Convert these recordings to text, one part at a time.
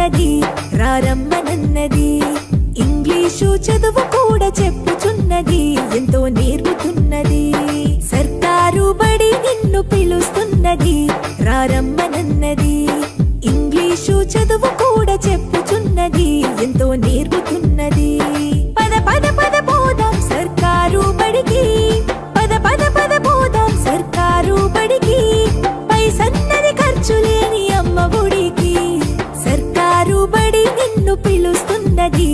పిలుస్తున్నది రారమ్మనన్నది. English చదువు కూడా చెప్పుచున్నది ఎంతో నేర్పుతున్నది. సర్కారు బడి నిన్ను పిలుస్తున్నది రారమ్మనన్నది. ఇంగ్లీషు చదువు కూడా చెప్పుచున్నది ఎంతో నేర్పుతున్నది. పద పద పద పోదాం సర్కారు బడికి, పద పద పద పోదాం సర్కారు బడికి. పైసన్నది ఖర్చు లేని అమ్మ ఒడికి. సర్కారు బడి నిన్ను పిలుస్తున్నది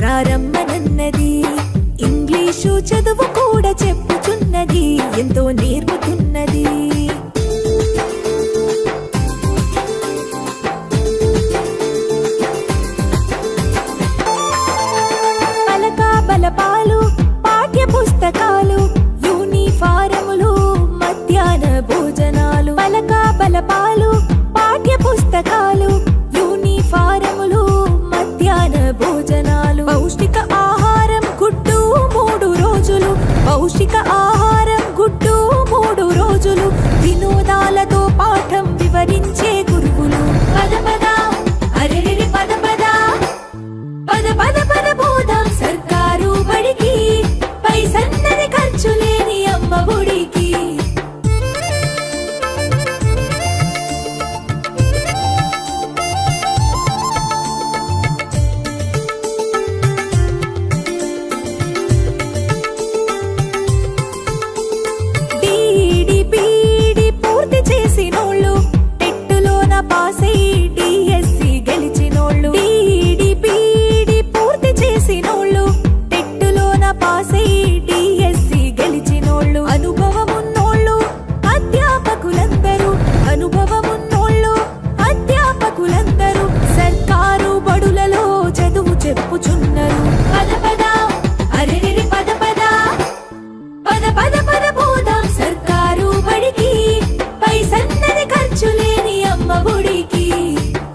రారమ్మనన్నది. ఇంగ్లీషు చదువు కూడా చెప్పుచున్నది ఎంతో నేర్పు